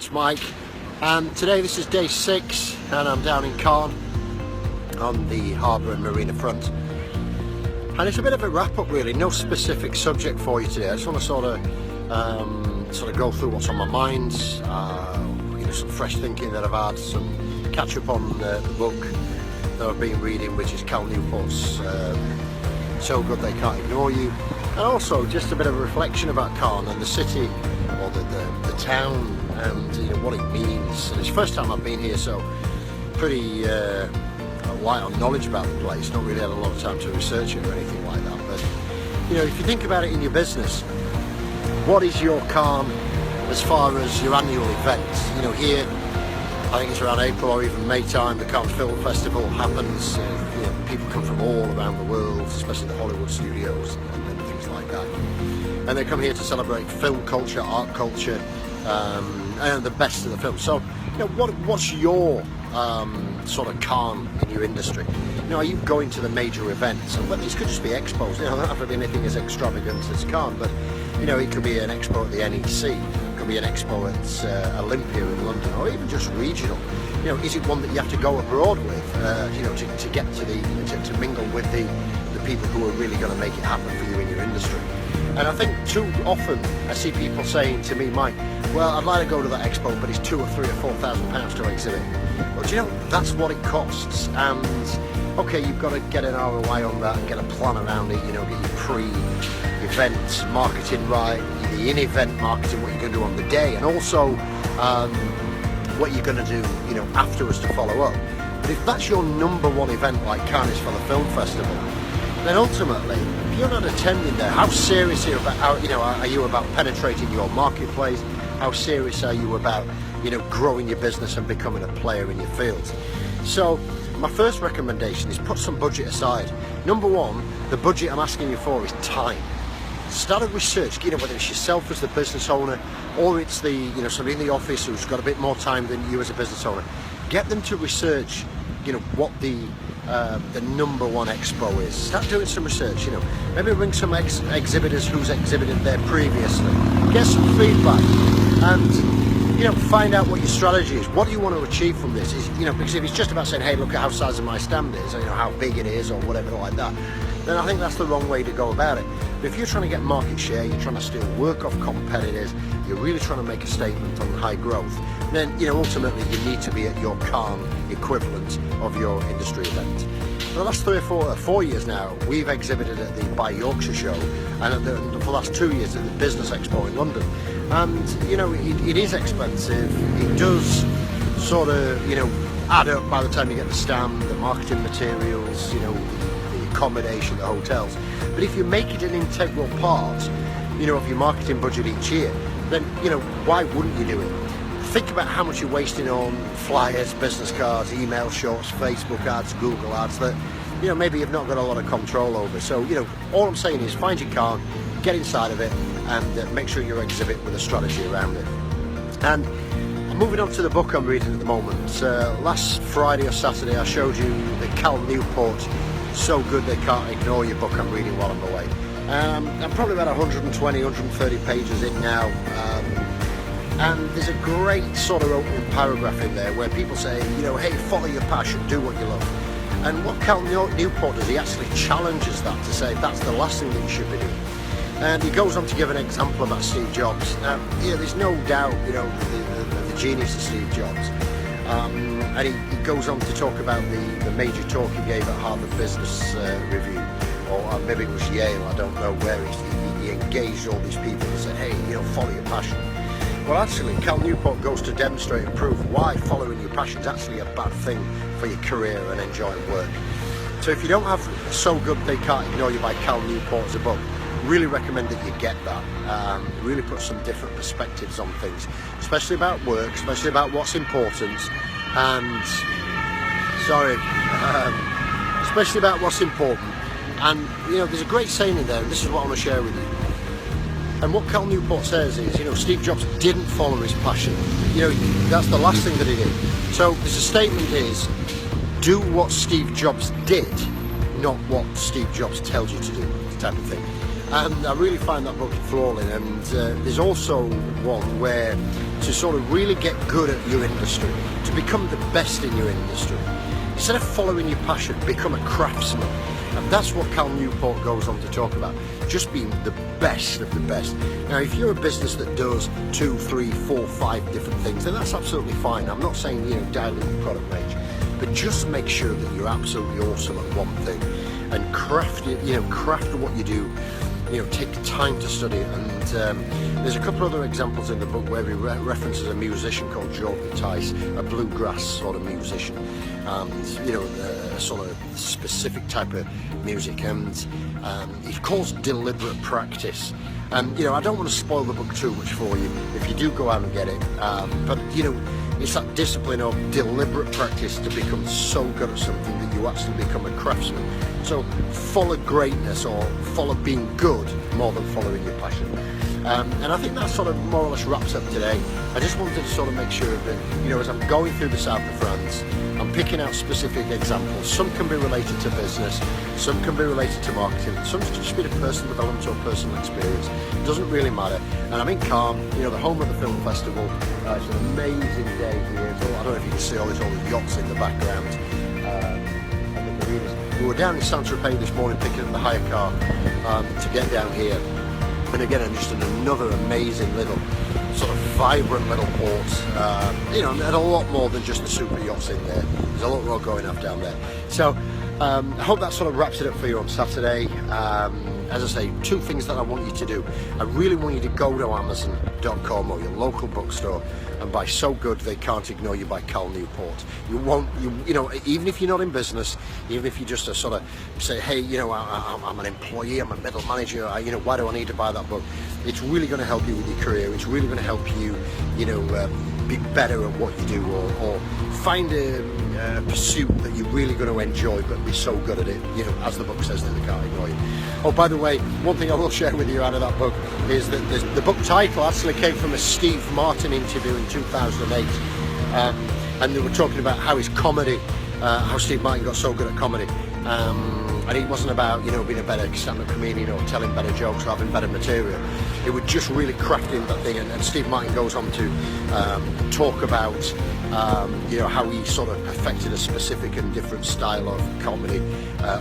it's Mike, and today this is day 6 and I'm down in Caen on the harbour and marina front, and it's a bit of a wrap up really, no specific subject for you today. I just want to sort of go through what's on my mind, some fresh thinking that I've had, some catch up on the book that I've been reading, which is Cal Newport's So Good They Can't Ignore You, and also just a bit of a reflection about Caen and the city, or the town, and what it means. And it's the first time I've been here, so pretty light on knowledge about the place, not really had a lot of time to research it or anything like that. But if you think about it in your business, what is your Caen as far as your annual events? Here I think it's around April or even May time, the Caen Film Festival happens. People come from all around the world, especially the Hollywood studios and things like that, and they come here to celebrate film culture, art culture, and the best of the film. So what's your sort of Caen in your industry? Are you going to the major events? And these could just be expos. Not have to be anything as extravagant as Caen, but it could be an expo at the NEC, it could be an expo at Olympia in London, or even just regional. Is it one that you have to go abroad with, to get to mingle with the people who are really going to make it happen for you in your industry? And I think too often I see people saying to me, Mike, well, I'd like to go to that expo, but it's £2,000 or £3,000 or £4,000 to exhibit. Well, that's what it costs, and okay, you've got to get an ROI on that and get a plan around it, get your pre-event marketing right, the in-event marketing, what you're going to do on the day, and also what you're going to do, afterwards to follow up. But if that's your number one event, like Cannes for the Film Festival, then ultimately, if you're not attending there, how serious are you about, are you about penetrating your marketplace? How serious are you about, growing your business and becoming a player in your field? So my first recommendation is put some budget aside. Number one, the budget I'm asking you for is time. Start a research, whether it's yourself as the business owner, or it's the somebody in the office who's got a bit more time than you as a business owner. Get them to research, what the number one expo is. Start doing some research. Maybe ring some exhibitors who's exhibited there previously. Get some feedback, and find out what your strategy is. What do you want to achieve from this? Because if it's just about saying, hey, look at how size of my stand is, or how big it is, or whatever like that, then I think that's the wrong way to go about it. But if you're trying to get market share, you're trying to still work off competitors, you're really trying to make a statement on high growth, then ultimately you need to be at your Caen equivalent of your industry event. For the last 3 or 4 years now, we've exhibited at the By Yorkshire show, and for the last 2 years at the Business Expo in London. And it is expensive. It does sort of add up by the time you get the stand, the marketing materials, the accommodation, the hotels. But if you make it an integral part, of your marketing budget each year, then why wouldn't you do it? Think about how much you're wasting on flyers, business cards, email shorts, Facebook ads, Google ads that maybe you've not got a lot of control over. So all I'm saying is find your Caen, get inside of it, and make sure you exhibit with a strategy around it. And moving on to the book I'm reading at the moment. Last Friday or Saturday I showed you the Cal Newport So Good They Can't Ignore You book I'm reading while I'm away. I'm probably about 120, 130 pages in now, and there's a great sort of opening paragraph in there where people say, hey, follow your passion, do what you love. And what Cal Newport does, he actually challenges that to say that's the last thing that you should be doing. And he goes on to give an example about Steve Jobs. Now, there's no doubt, the genius of Steve Jobs. And he goes on to talk about the major talk he gave at Harvard Business Review, or maybe it was Yale, I don't know where. He engaged all these people and said, hey, follow your passion. Well, actually, Cal Newport goes to demonstrate and prove why following your passion is actually a bad thing for your career and enjoying work. So if you don't have So Good They Can't Ignore You by Cal Newport as a book, really recommend that you get that. Really put some different perspectives on things, especially about work, especially about what's important, and especially about what's important. And there's a great saying in there, and this is what I want to share with you. And what Cal Newport says is, Steve Jobs didn't follow his passion. That's the last thing that he did. So there's a statement is, do what Steve Jobs did, not what Steve Jobs tells you to do, type of thing. I really find that book enthralling, and there's also one where to sort of really get good at your industry, to become the best in your industry. Instead of following your passion, become a craftsman. And that's what Cal Newport goes on to talk about, just being the best of the best. Now, if you're a business that does 2, 3, 4, 5 different things, then that's absolutely fine. I'm not saying, dilute your product range, but just make sure that you're absolutely awesome at one thing, and craft it, craft what you do. Take time to study it. And there's a couple other examples in the book where he references a musician called Jordan Tice, a bluegrass sort of musician, and a sort of specific type of music, and he calls deliberate practice. And I don't want to spoil the book too much for you if you do go out and get it, but it's that discipline of deliberate practice to become so good at something that you actually become a craftsman. So follow greatness, or follow being good, more than following your passion. And I think that sort of more or less wraps up today. I just wanted to sort of make sure that, as I'm going through the south of France, I'm picking out specific examples. Some can be related to business, some can be related to marketing, some can just be to personal development or personal experience. It doesn't really matter. And I'm in Cannes, the home of the film festival. It's an amazing day here. So I don't know if you can see all these yachts in the background, and the marinas. We were down in Saint-Tropez this morning picking up the hire car to get down here. And again, just another amazing little, sort of vibrant little port. And a lot more than just the super yachts in there. There's a lot more going off down there. So I hope that sort of wraps it up for you on Saturday. As I say, 2 things that I want you to do. I really want you to go to Amazon.com or your local bookstore and buy So Good They Can't Ignore You by Cal Newport. You won't, even if you're not in business, even if you just sort of say, hey, I'm an employee, I'm a middle manager, why do I need to buy that book? It's really going to help you with your career. It's really going to help you, be better at what you do, or find a pursuit that you're really going to enjoy, but be so good at it, as the book says, that they can't ignore you. Oh, by the way, one thing I will share with you out of that book is that the book title actually came from a Steve Martin interview in 2008, and they were talking about how his comedy, how Steve Martin got so good at comedy. And it wasn't about, being a better stand-up comedian or telling better jokes or having better material. It was just really crafting that thing. And Steve Martin goes on to talk about, how he sort of perfected a specific and different style of comedy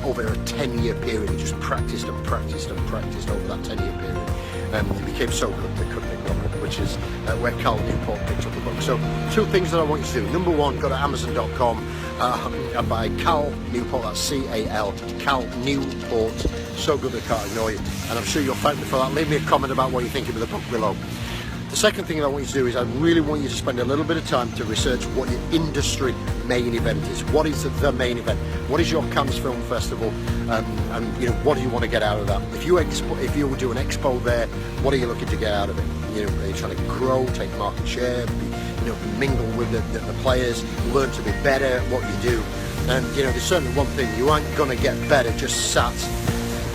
over a 10-year period. He just practiced and practiced and practiced over that 10-year period. It became so good they couldn't ignore it, which is where Cal Newport picked up the book. So 2 things that I want you to do. Number 1, go to Amazon.com and buy Cal Newport, that's C-A-L, Cal Newport, So Good They Can't Ignore You. And I'm sure you'll thank me for that. Leave me a comment about what you think of the book below. The second thing that I want you to do is I really want you to spend a little bit of time to research what your industry main event is. What is the main event? What is your Cannes Film Festival? And what do you want to get out of that? If you would do an expo there, what are you looking to get out of it? Are you trying to grow, take market share, mingle with the players, learn to be better at what you do? And there's certainly one thing: you aren't going to get better just sat,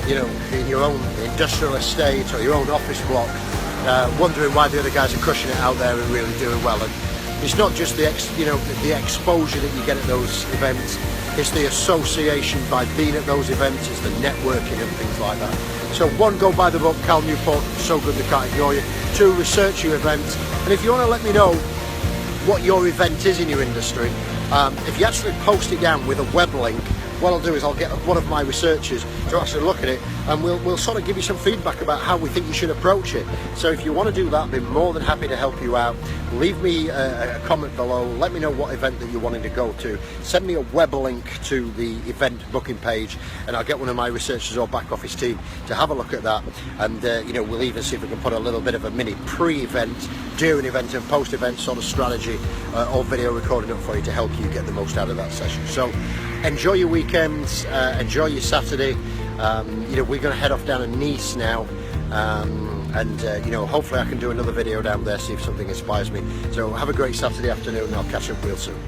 in your own industrial estate or your own office block, wondering why the other guys are crushing it out there and really doing well. And it's not just the exposure that you get at those events. It's the association by being at those events. It's the networking and things like that. So 1, go buy the book Cal Newport, So Good They Can't Ignore You. 2, research your events. And if you want to let me know what your event is in your industry, if you actually post it down with a web link, what I'll do is I'll get one of my researchers to actually look at it, and we'll sort of give you some feedback about how we think you should approach it. So if you want to do that, I'd be more than happy to help you out. Leave me a comment below, let me know what event that you're wanting to go to, send me a web link to the event booking page, and I'll get one of my researchers or back office team to have a look at that. And we'll even see if we can put a little bit of a mini pre-event, during event and post-event sort of strategy or video recording up for you to help you get the most out of that session. So enjoy your weekends, enjoy your Saturday. We're going to head off down to Nice now, and hopefully I can do another video down there, see if something inspires me. So have a great Saturday afternoon, and I'll catch up real soon.